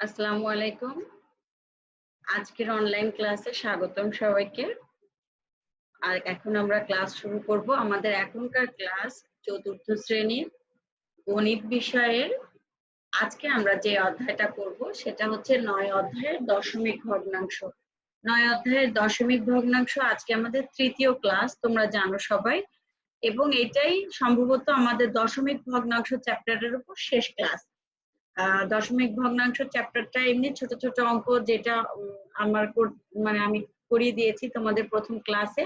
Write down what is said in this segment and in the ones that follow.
আসসালামু আলাইকুম। আজকের অনলাইন ক্লাসে স্বাগতম সবাইকে। আর এখন আমরা ক্লাস শুরু করব। আমাদের এখনকার ক্লাস চতুর্থ শ্রেণীর গণিত বিষয়ের। আজকে আমরা যে অধ্যায়টা করব সেটা হচ্ছে ৯ অধ্যায়ের দশমিক ভগ্নাংশ। ৯ অধ্যায়ের দশমিক ভগ্নাংশ আজকে আমাদের তৃতীয় ক্লাস, তোমরা জানো সবাই, এবং এটাই সম্ভবত আমাদের দশমিক ভগ্নাংশ চ্যাপ্টারের উপর শেষ ক্লাস। দশমিক ভগ্নাংশ চ্যাপ্টারটা এমনি ছোট ছোট অঙ্ক, যেটা আমি করিয়ে দিয়েছি তোমাদের প্রথম ক্লাসে।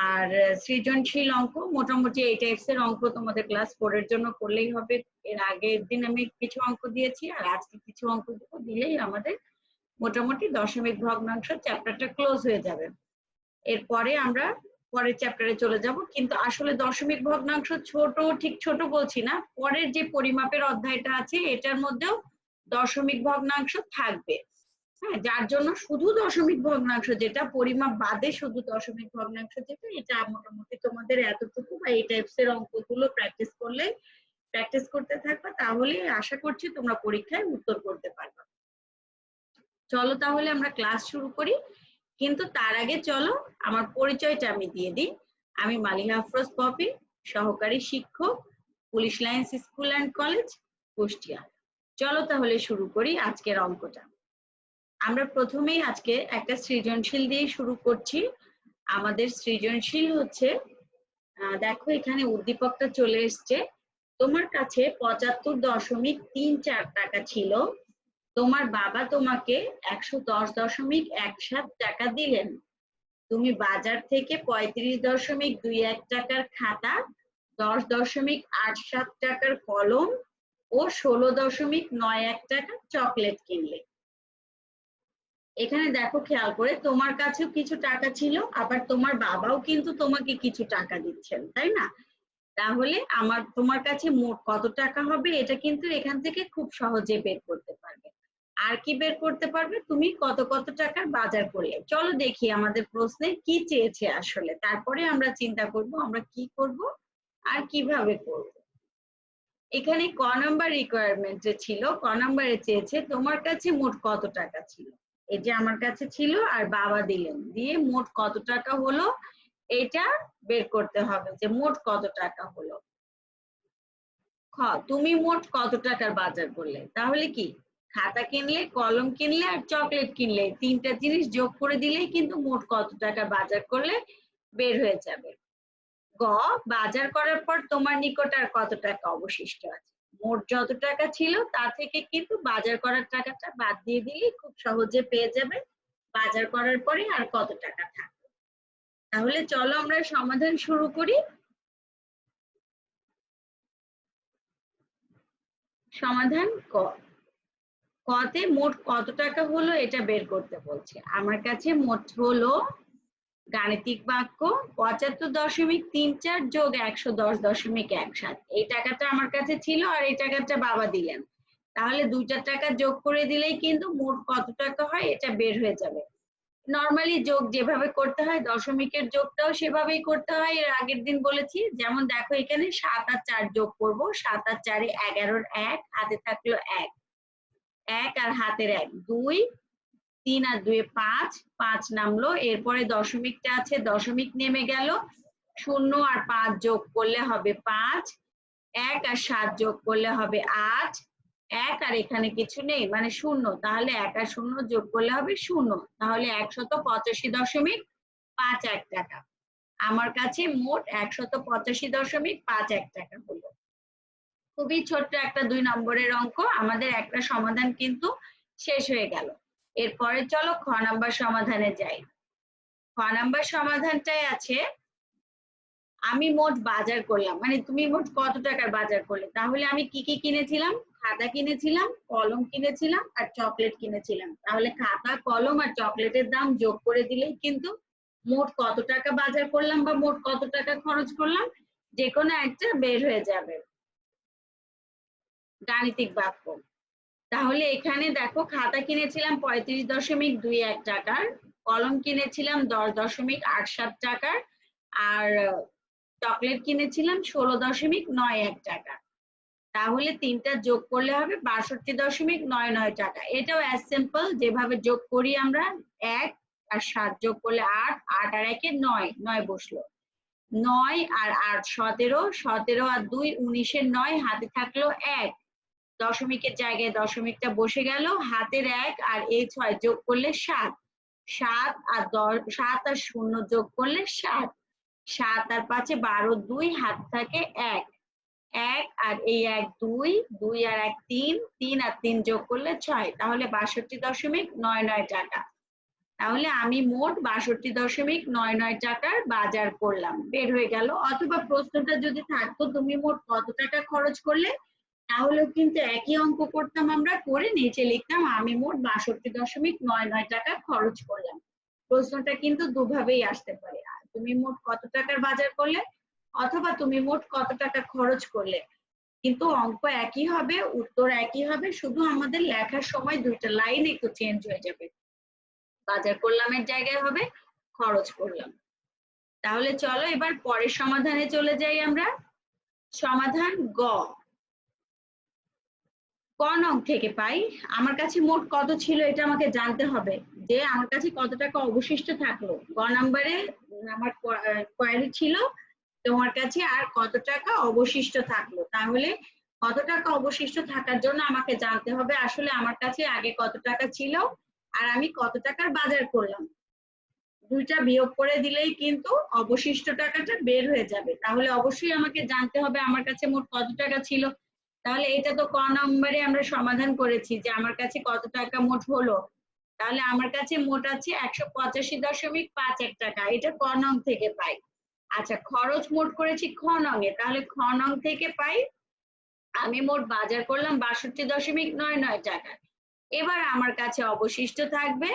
আর সৃজনশীল অঙ্ক মোটামুটি এই টাইপসের অঙ্ক তোমাদের ক্লাস 4 এর জন্য করলেই হবে। এর আগের দিন আমি কিছু অঙ্ক দিয়েছি আর আজকে কিছু অঙ্ক দিলেই আমাদের মোটামুটি দশমিক ভগ্নাংশ চ্যাপ্টারটা ক্লোজ হয়ে যাবে। এরপরে আমরা পরের চ্যাপ্টারে চলে যাব। কিন্তু আসলে দশমিক ভগ্নাংশ ঠিক ছোট বলছি না, পরের যে পরিমাপের অধ্যায়টা আছে এটার মধ্যেও দশমিক ভগ্নাংশ থাকবে। হ্যাঁ, যার জন্য শুধু দশমিক ভগ্নাংশ, যেটা পরিমাপ বাদে শুধু দশমিক ভগ্নাংশ যেটা, এটা মোটামুটি তোমাদের এতটুকু বা এই টাইপসের অঙ্কগুলো প্র্যাকটিস করতে থাকবা, তাহলে আশা করছি তোমরা পরীক্ষায় উত্তর করতে পারবে। চলো তাহলে আমরা ক্লাস শুরু করি। কিন্তু তার আগে চলো আমার পরিচয়টা আমি দিয়ে দিই। আমি মালিহা আফরোজ পপি, সহকারী শিক্ষক, police lines school and college, Kushtia. চলো তাহলে শুরু করি আজকের অঙ্কটা। আমরা প্রথমেই আজকে একটা সৃজনশীল দিয়ে শুরু করছি। আমাদের সৃজনশীল হচ্ছে, দেখো এখানে উদ্দীপকটা চলে এসছে। তোমার কাছে ৭৫.৩৪ টাকা ছিল। তোমার বাবা তোমাকে ১১০.১৭ টাকা দিলেন। তুমি বাজার থেকে ৩৫.২১ টাকার খাতা, ১০.৮৭ টাকার কলম ও ১৬.৯১ টাকার চকলেট কিনলে। এখানে দেখো খেয়াল করে, তোমার কাছেও কিছু টাকা ছিল, আবার তোমার বাবাও কিন্তু তোমাকে কিছু টাকা দিচ্ছেন, তাই না? তাহলে তোমার কাছে মোট কত টাকা হবে এটা কিন্তু এখান থেকে খুব সহজে বের করতে পারবে। আর কি বের করতে পারবে, তুমি কত কত টাকার বাজার করলে। চলো দেখি আমাদের প্রশ্নে কি চেয়েছে আসলে, তারপরে আমরা চিন্তা করব আমরা কি করব আর কিভাবে করব। এখানে ক নাম্বার রিকোয়ারমেন্ট যে ছিল, ক নাম্বারে চেয়েছে তোমার কাছে মোট কত টাকা ছিল। এই যে আমার কাছে ছিল আর বাবা দিলেন, দিয়ে মোট কত টাকা হলো এটা বের করতে হবে, যে মোট কত টাকা হলো। খ, তুমি মোট কত টাকার বাজার করলে। তাহলে কি, খাতা কিনলে, কলম কিনলে আর চকলেট কিনলে, তিনটা জিনিস যোগ করে দিলেই কিন্তু মোট কত টাকার বাজার করলে বের হয়ে যাবে। গ, বাজার করার পর তোমার নিকট আর কত টাকা অবশিষ্ট আছে। মোট যত টাকা ছিল তা থেকে কিন্তু বাজার করার টাকাটা বাদ দিয়ে দিলেই খুব সহজে পেয়ে যাবে বাজার করার পরে আর কত টাকা থাকবে। তাহলে চলো আমরা সমাধান শুরু করি। সমাধান ক, কতে মোট কত টাকা হলো এটা বের করতে বলছে। আমার কাছে মোট হলো গাণিতিক বাক্য ৭৫.৩৪ যোগ ১১০.১৭। এই টাকাটা আমার কাছে ছিল আর এই টাকাটা বাবা দিলেন। তাহলে দুইটা টাকা যোগ করে দিলেই কিন্তু মোট কত টাকা হয় এটা বের হয়ে যাবে। নরমালি যোগ যেভাবে করতে হয়, দশমিকের যোগটাও সেভাবেই করতে হয়, এর আগের দিন বলেছি। যেমন দেখো এখানে ৭ আর ৪ যোগ করব, ৭ আর ৪ ১১, ১ হাতে থাকলো ১, ১ আর হাতের ১ ২, ৩ আর ২ ৫, ৫ নামলো। এরপরে দশমিকটা আছে, দশমিক নেমে গেল। ০ আর ৫ যোগ করলে হবে ৫, ১ আর ৭ যোগ করলে হবে ৮, ১ আর এখানে কিছু নেই মানে ০, তাহলে ১ আর ০ যোগ করলে হবে ০, তাহলে ১৮৫.৫১ টাকা। আমার কাছে মোট ১৮৫.৫১ টাকা হলো। খুবই ছোট্ট একটা ২ নম্বরের অঙ্ক, আমাদের একটা সমাধান কিন্তু শেষ হয়ে গেল। এরপরে চলো খ নাম্বার সমাধানে যাই। খ নাম্বার সমাধানটাই আছে, আমি মোট বাজার করলাম, মানে তুমি মোট কত টাকার বাজার করলে। তাহলে আমি কি কি কিনেছিলাম, খাতা কিনেছিলাম, কলম কিনেছিলাম আর চকলেট কিনেছিলাম। তাহলে খাতা, কলম আর চকলেটের দাম যোগ করে দিলেই কিন্তু মোট কত টাকা বাজার করলাম বা মোট কত টাকা খরচ করলাম যে কোনো একটা বের হয়ে যাবে গাণিতিক বাক্য। তাহলে এখানে দেখো, খাতা কিনেছিলাম ৩৫.২১ টাকার, কলম কিনেছিলাম ১০.৮৭ টাকার আর চকলেট কিনেছিলাম ১৬.৯১ টাকা। তাহলে তিনটা যোগ করলে হবে ৬২.৯৯ টাকা। এটাও অ্যাজ সিম্পল, যেভাবে যোগ করি আমরা ১ আর ৭ যোগ করলে ৮, ৮ আর ১ এ ৯, ৯ বসলো। ৯ আর ৮ ১৭, ১৭ আর ২ ১৯ এর ৯, হাতে থাকলো ১, দশমিকের জায়গায় দশমিকটা বসে গেল, হাতের ১ আর এই ৬ যোগ করলে ৭, ৭ আর ৭ আর ০ যোগ করলে ৭, ৭ আর ৫ এ ১২, ২ হাত থাকে ১, ১ আর এই ১ ২, ২ আর ১ ৩, ৩ আর ৩ যোগ করলে ৬, তাহলে ৬২.৯৯ টাকা। তাহলে আমি মোট ৬২.৯৯ টাকার বাজার করলাম, বের হয়ে গেল। অথবা প্রশ্নটা যদি থাকতো তুমি মোট কত টাকা খরচ করলে, তাহলেও কিন্তু একই অঙ্ক করতাম, আমরা করে নিচে লিখতাম আমি মোট ৬২.৯৯ টাকা খরচ করলাম। প্রশ্নটা কিন্তু দুভাবেই আসতে পারে, তুমি মোট কত টাকার বাজার করলে অথবা তুমি মোট কত টাকা খরচ করলে, কিন্তু অঙ্ক একই হবে, উত্তর একই হবে, শুধু আমাদের লেখার সময় দুইটা লাইন একটু চেঞ্জ হয়ে যাবে। বাজার করলামের জায়গায় হবে খরচ করলাম। তাহলে চলো এবার পরের সমাধানে চলে যাই আমরা। সমাধান গ। ক নং থেকে পাই আমার কাছে মোট কত ছিল এটা আমাকে জানতে হবে, যে আমার কাছে কত টাকা অবশিষ্ট থাকলো। গ নাম্বারে আমার কোয়ারি ছিল তোমার কাছে আর কত টাকা অবশিষ্ট থাকলো। তাহলে কত টাকা অবশিষ্ট থাকার জন্য আমাকে জানতে হবে আসলে আমার কাছে আগে কত টাকা ছিল আর আমি কত টাকার বাজার করলাম। দুইটা বিয়োগ করে দিলেই কিন্তু অবশিষ্ট টাকাটা বের হয়ে যাবে। তাহলে অবশ্যই আমাকে জানতে হবে আমার কাছে মোট কত টাকা ছিল। তাহলে এটা তো ক নম্বরে আমরা সমাধান করেছি যে আমার কাছে কত টাকা মোট হলো। তাহলে আমার কাছে মোট আছে ১৮৫.৫১ টাকা, এটা ক নং থেকে পাই। আচ্ছা, খরচ মোট করেছি খ নং এ, তাহলে খ নং থেকে পাই আমি মোট বাজার করলাম ৬২.৯৯ টাকা। এবার আমার কাছে অবশিষ্ট থাকবে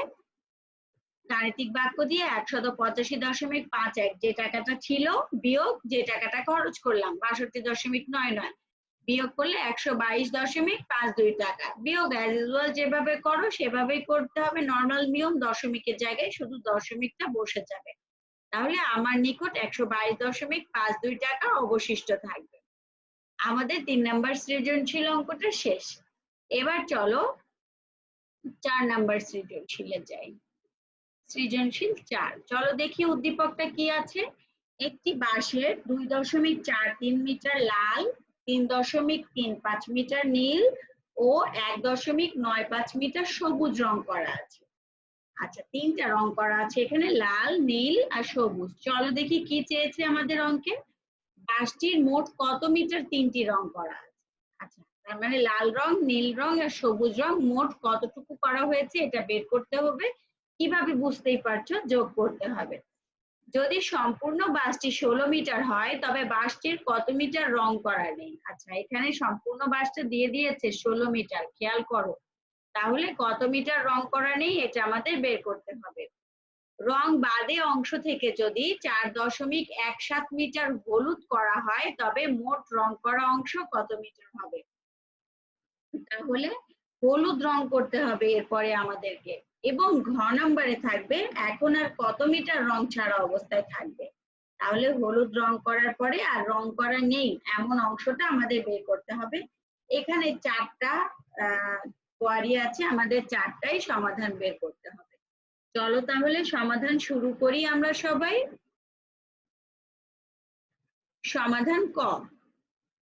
গাণিতিক বাক্য দিয়ে ১৮৫.৫১, যে টাকাটা ছিল বিয়োগ যে টাকাটা খরচ করলাম ৬২.৯৯, বিয়োগ করলে ১২২.৫২ টাকা। বিয়োগ অ্যাজ ইউজুয়াল যেভাবে করো সেভাবেই করতে হবে, নরমাল নিয়ম, দশমিকের জায়গায় শুধু দশমিকটা বসে যাবে। তাহলে আমার নিকট ১২২.৫২ টাকা অবশিষ্ট থাকবে। আমাদের ৩ নাম্বার সৃজনশীল অঙ্কটা শেষ। এবার চলো ৪ নাম্বার সৃজনশীলে যাই। সৃজনশীল ৪, চলো দেখি উদ্দীপকটা কি আছে। একটি বাঁশের ২.৪৩ মিটার লাল, ৩.৩৫ মিটার নীল ও ১.৯৫ মিটার সবুজ রং করা আছে। আচ্ছা, তিনটা রং করা আছে এখানে, লাল, নীল আর সবুজ। চলো দেখি কি চেয়েছে আমাদের অঙ্কে। বাঁশটির মোট কত মিটার তিনটি রং করা আছে। আচ্ছা, তার মানে লাল রং, নীল রং আর সবুজ রং মোট কতটুকু করা হয়েছে এটা বের করতে হবে। কিভাবে বুঝতেই পারছো, যোগ করতে হবে। যদি সম্পূর্ণ বাঁশটি ১৬ মিটার হয় তবে বাঁশটির কত মিটার রং করা নেই। আচ্ছা, এখানে সম্পূর্ণ বাঁশটা দিয়ে দিয়েছে ১৬ মিটার, খেয়াল করো। তাহলে কত মিটার রং করা নেই এটা আমাদের বের করতে হবে। রং বাদে অংশ থেকে যদি ৪.১৭ মিটার হলুদ করা হয় তবে মোট রং করা অংশ কত মিটার হবে। তাহলে হলুদ রং করতে হবে এরপরে আমাদেরকে, এবং ঘ নম্বরে থাকবে এখন আর কত মিটার রং ছাড়া অবস্থায় থাকবে। তাহলে হলুদ রং করার পরে আর রং করা নেই এমন অংশটা আমাদের বের করতে হবে। এখানে ৪টা কোয়ারি আছে, আমাদের ৪টাই সমাধান বের করতে হবে। চলো তাহলে সমাধান শুরু করি আমরা সবাই। সমাধান ক।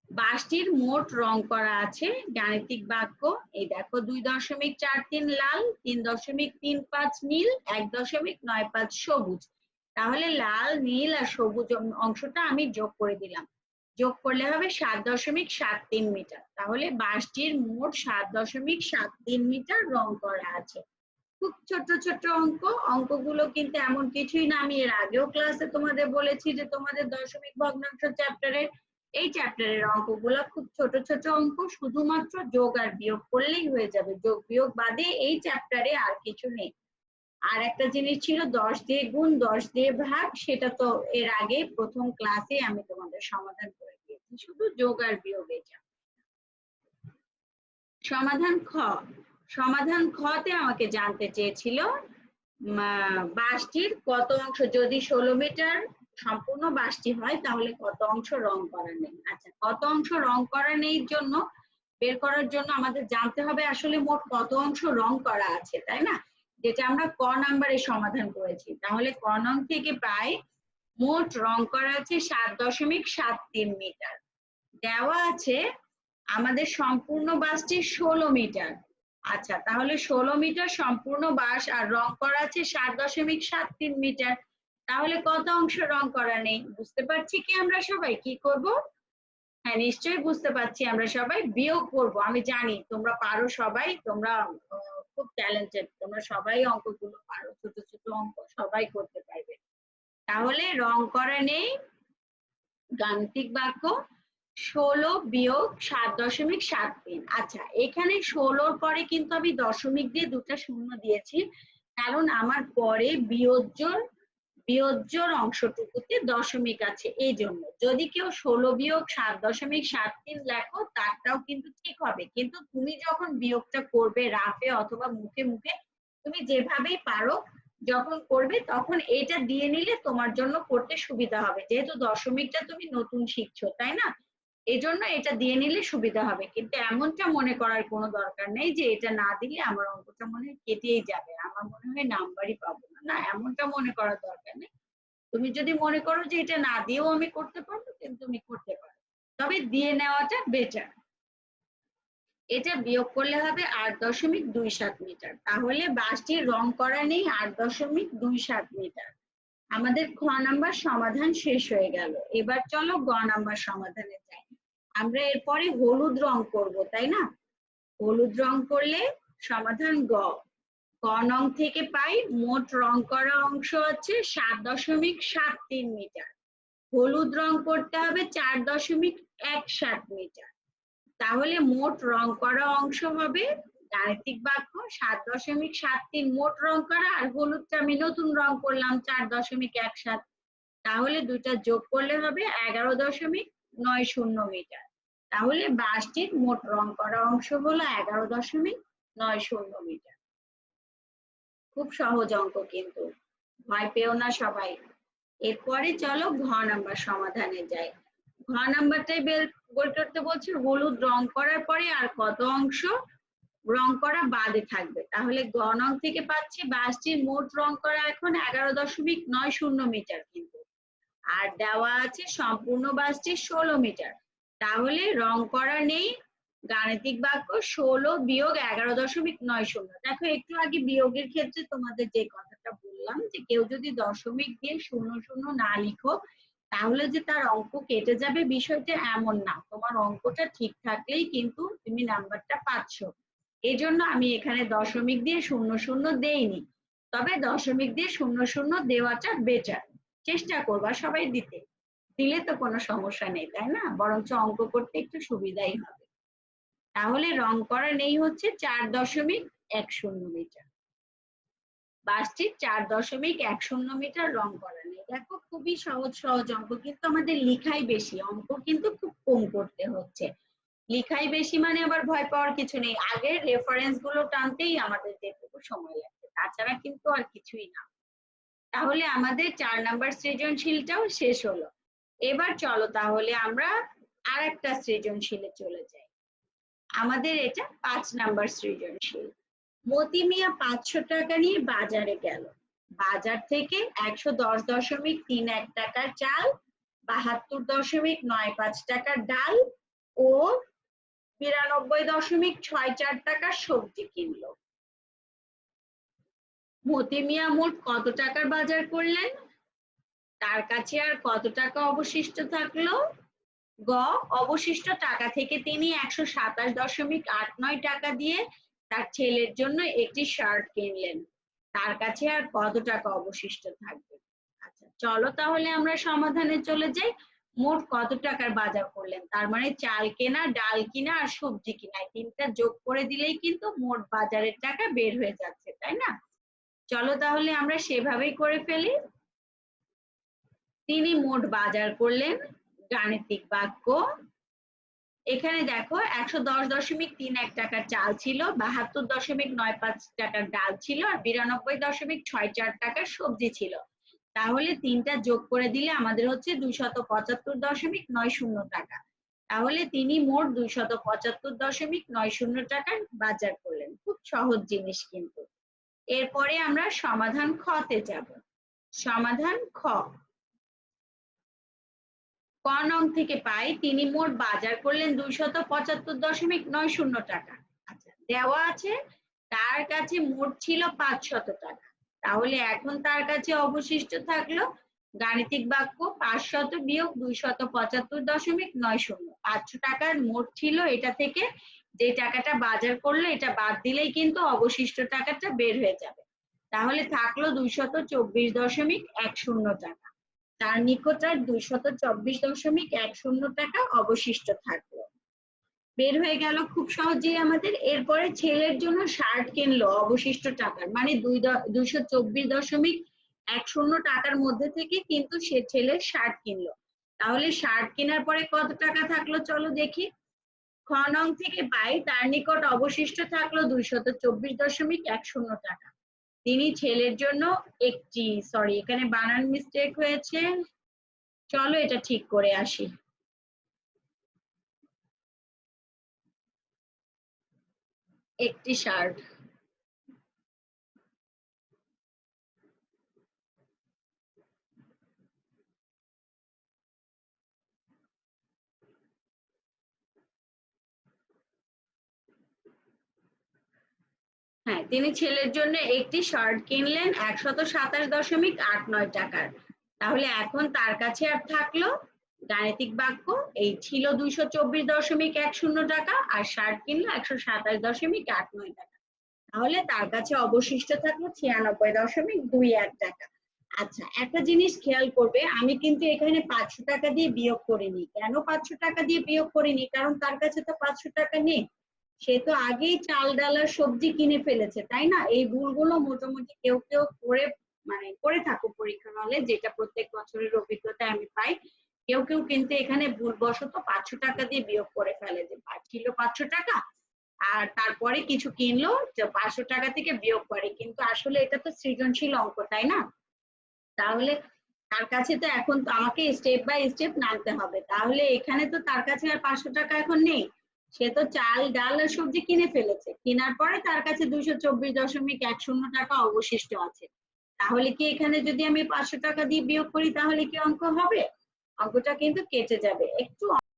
বাঁশটির মোট রং করা আছে, গাণিতিক বাক্য এই দেখো ২.৪৩ লাল, ৩.৩৫ নীল, ১.৯৫ সবুজ। তাহলে লাল, নীল আর সবুজ অংশটা আমি যোগ করে দিলাম, যোগ করলে হবে ৭.৭৩ মিটার। তাহলে বাঁশটির মোট ৭.৭৩ মিটার রং করা আছে। খুব ছোট ছোট অঙ্ক, অঙ্কগুলো কিন্তু এমন কিছুই না, আমি এর আগেও ক্লাসে তোমাদের বলেছি যে তোমাদের দশমিক ভগ্নাংশ চ্যাপ্টারের এই চ্যাপ্টারের অঙ্কগুলো খুব ছোট ছোট অঙ্ক, শুধুমাত্র যোগ আর বিয়োগ করলেই হয়ে যাবে। যোগ বিয়োগ বাদে এই চ্যাপ্টারে আর কিছু নেই। আর একটা জিনিস ছিল ১০ দিয়ে গুণ ১০ দিয়ে ভাগ, সেটা তো এর আগে প্রথম ক্লাসে আমি তোমাদের সমাধান করে দিয়েছি, শুধু যোগ আর বিয়োগ। এটা সমাধান খ। সমাধান খতে আমাকে জানতে চেয়েছিল বাঁশটির কত অংশ, যদি ১৬ মিটার সম্পূর্ণ 22টি হয় তাহলে কত অংশ রং করা নেই? আচ্ছা, কত অংশ রং করা নেই জন্য বের করার জন্য আমাদের জানতে হবে আসলে মোট কত অংশ রং করা আছে, তাই না? যেটা আমরা ক নাম্বারে সমাধান করেছি। তাহলে ক নং থেকে পাই মোট রং করা আছে 7.73 মিটার। দেওয়া আছে আমাদের সম্পূর্ণ বাসটি 16 মিটার। আচ্ছা, তাহলে 16 মিটার সম্পূর্ণ বাস আর রং করা আছে 7.73 মিটার। তাহলে কত অংশ রং করা নেই? বুঝতে পারছি কি আমরা সবাই কি করব? হ্যাঁ, নিশ্চয়ই বুঝতে পারছি আমরা সবাই বিয়োগ করব। আমি জানি তোমরা পারো সবাই, তোমরা খুব ট্যালেন্টেড, তোমরা সবাই অঙ্কগুলো পারো, ছোট ছোট অঙ্ক সবাই করতে পারবে। তাহলে রং করা নেই গাণিতিক বাক্য 16 বিয়োগ 7.73। আচ্ছা, এখানে 16-র পরে কিন্তু আমি দশমিক দিয়ে দুটো শূন্য দিয়েছি, কারণ আমার পরে বিয়োজ্যর অংশটুকুতে দশমিক আছে, এই জন্য। যদি কেউ 16 বিয়োগ 7.73 লেখো তারটাও কিন্তু ঠিক হবে, কিন্তু তুমি যখন বিয়োগটা করবে রাফে অথবা মুখে মুখে, তুমি যেভাবেই পারো যখন করবে তখন এটা দিয়ে নিলে তোমার জন্য করতে সুবিধা হবে, যেহেতু দশমিকটা তুমি নতুন শিখছো, তাই না? এজন্য এটা দিয়ে নিলে সুবিধা হবে। কিন্তু এমনটা মনে করার কোনো দরকার নেই যে এটা না দিলে আমার অঙ্কটা মনে হয় কেটেই যাবে, আমার মনে হয় নাম্বারই পাবো না। না, এমনটা মনে করার দরকার নেই। তুমি যদি মনে করো যে এটা না দিয়েও আমি করতে পারবো, কিন্তু তুমি করতে পারো, তবে দিয়ে নেওয়াটা বেটার। এটা বিয়োগ করলে হবে 8.27 মিটার। তাহলে বাসটির রং করা নেই 8.27 মিটার। আমাদের খ নাম্বার সমাধান শেষ হয়ে গেল। এবার চলো গ নাম্বার সমাধানে যাই। আমরা এরপরে হলুদ রং করব, তাই না? হলুদ রং করলে সমাধান গ। ক নং থেকে পাই মোট রং করা অংশ হচ্ছে 7.73 মিটার। হলুদ রং করতে হবে 4.17 মিটার। তাহলে মোট রং করা অংশ হবে গাণিতিক বাক্য 7.73 মোট রং করা, আর হলুদটা আমি নতুন রং করলাম 4.17। তাহলে দুইটা যোগ করলে হবে 11.90 মিটার। তাহলে বাসটির মোট রং করা অংশ হলো 11.90 মিটার। খুব সহজ অঙ্ক, কিন্তু ভয় পেও না সবাই। এরপরে চলো ঘ নাম্বার সমাধানে যাই। ঘ নাম্বারটাই বের করতে বলছে হলুদ রং করার পরে আর কত অংশ রং করা বাদে থাকবে। তাহলে গ নং থেকে পাচ্ছি বাসটির মোট রং করা এখন 11.90 মিটার কিন্তু, আর দেওয়া আছে সম্পূর্ণ বাসটি 16 মিটার। তাহলে রং করা নেই গাণিতিক বাক্য 16 বিয়োগ 11.90। দেখো, একটু আগে বিয়োগের ক্ষেত্রে তোমাদের যে কথাটা বললাম যে কেউ যদি দশমিক দিয়ে 00 না লিখো তাহলে যে তার অঙ্ক কেটে যাবে, বিষয়টা এমন না। তোমার অঙ্কটা ঠিক থাকলেই কিন্তু তুমি নাম্বারটা পাচ্ছ। এই জন্য আমি এখানে দশমিক দিয়ে 00 দেইনি, তবে দশমিক দিয়ে 00 দেওয়াটা বেটার। চেষ্টা করবা সবাই দিতে, দিলে তো কোনো সমস্যা নেই, তাই না? বরঞ্চ অঙ্ক করতে একটু সুবিধাই হবে। তাহলে রং করা নেই হচ্ছে 4.10 মিটার। বাসটির 4.10 মিটার রং করা নেই। দেখো, খুবই সহজ সহজ অঙ্ক, কিন্তু আমাদের লিখাই বেশি, অঙ্ক কিন্তু খুব কম করতে হচ্ছে। লিখাই বেশি মানে আবার ভয় পাওয়ার কিছু নেই, আগের রেফারেন্স গুলো টানতেই আমাদের যেটুকু সময় লাগবে, তাছাড়া কিন্তু আর কিছুই না। তাহলে আমাদের 4 নাম্বার সৃজনশীলটাও শেষ হলো। এবার চলো তাহলে আমরা আরেকটা সৃজনশীলে চলে যাই। আমাদের এটা 5 নাম্বার সৃজনশীল। মতি মিয়া 500 টাকা নিয়ে বাজারে গেল। বাজার থেকে 110.31 টাকার চাল, 72.95 টাকার ডাল ও 92.64 টাকার সবজি কিনলো। মতি মিয়া মোট কত টাকার বাজার করলেন? তার কাছে আর কত টাকা অবশিষ্ট থাকলো? গ, অবশিষ্ট টাকা থেকে তিনি 127.89 টাকা দিয়ে তার ছেলের জন্য একটি শার্ট কিনলেন। তার কাছে আর কত টাকা অবশিষ্ট থাকবে? আচ্ছা, চলো তাহলে আমরা সমাধানে চলে যাই। মোট কত টাকার বাজার করলেন, তার মানে চাল কেনা, ডাল কিনা আর সবজি কিনা, তিনটা যোগ করে দিলেই কিন্তু মোট বাজারের টাকা বের হয়ে যাচ্ছে, তাই না? চলো তাহলে আমরা সেভাবেই করে ফেলি। তিনি মোট বাজার করলেন গাণিতিক বাক্য। এখানে দেখো 110.31 টাকার চাল ছিল, 72.95 টাকার ডাল ছিল আর 92.64 টাকার সবজি ছিল। তাহলে 3টা যোগ করে দিলে আমাদের হচ্ছে 275.90 টাকা। তাহলে তিনি মোট 275.90 টাকার বাজার করলেন। খুব সহজ জিনিস কিন্তু। এরপরে আমরা সমাধান খতে যাব। সমাধান খ। ক নং থেকে পাই তিনি মোট বাজার করলেন 275.90 টাকা। আচ্ছা, দেওয়া আছে তার কাছে মোট ছিল 500 টাকা। তাহলে এখন তার কাছে অবশিষ্ট থাকলো গাণিতিক বাক্য 500 বিয়োগ 275.90। 500 টাকার মোট ছিল, এটা থেকে যে টাকাটা বাজার করলো এটা বাদ দিলেই কিন্তু অবশিষ্ট টাকাটা বের হয়ে যাবে। তাহলে থাকলো 224.10 টাকা। তার নিকট আর 224.10 টাকা অবশিষ্ট থাকলো। বের হয়ে গেল খুব সহজেই আমাদের। এরপরে ছেলের জন্য শার্ট কিনলো অবশিষ্ট টাকার, মানে 224.10 টাকার মধ্যে থেকে কিন্তু সে ছেলের শার্ট কিনলো। তাহলে শার্ট কেনার পরে কত টাকা থাকলো চলো দেখি। খ নং থেকে পাই তার নিকট অবশিষ্ট থাকলো 224.10 টাকা। তিনি ছেলের জন্য একটি, সরি এখানে বানান মিস্টেক হয়েছে, চলো এটা ঠিক করে আসি। একটি শার্ট, হ্যাঁ তিনি ছেলের জন্য একটি শার্ট কিনলেন 127.89 টাকার। তাহলে এখন তার কাছে আর থাকলো গাণিতিক বাক্য, এই ছিল 224.10 টাকা আর শার্ট কিনলো 127.89 টাকা। তাহলে তার কাছে অবশিষ্ট থাকলো 96.21 টাকা। আচ্ছা, একটা জিনিস খেয়াল করবে, আমি কিন্তু এখানে 500 টাকা দিয়ে বিয়োগ করিনি। কেন 500 টাকা দিয়ে বিয়োগ করিনি? কারণ তার কাছে তো 500 টাকা নেই। সে তো আগেই চাল ডাল আর সবজি কিনে ফেলেছে, তাই না? এই ভুলগুলো মোটামুটি কেউ কেউ করে, মানে করে থাকো পরীক্ষার হলে, যেটা প্রত্যেক বছরের অভিজ্ঞতায় আমি পাই। কেউ কেউ কিন্তু এখানে ভুলবশত 500 টাকা দিয়ে বিয়োগ করে ফেলে, যে ছিল 500 টাকা আর তারপরে কিছু কিনলো 500 টাকা থেকে বিয়োগ করে, কিন্তু আসলে এটা তো সৃজনশীল অঙ্ক, তাই না? তাহলে তার কাছে তো এখন তো আমাকে স্টেপ বাই স্টেপ নামতে হবে। তাহলে এখানে তো তার কাছে আর 500 টাকা এখন নেই, সে তো চাল ডাল আর সবজি কিনে ফেলেছে। কেনার পরে তার কাছে 224.10 টাকা অবশিষ্ট আছে। তাহলে কি এখানে যদি আমি 500 টাকা দিয়ে বিয়োগ করি তাহলে কি অঙ্ক হবে? অঙ্কটা কিন্তু কেটে যাবে। একটু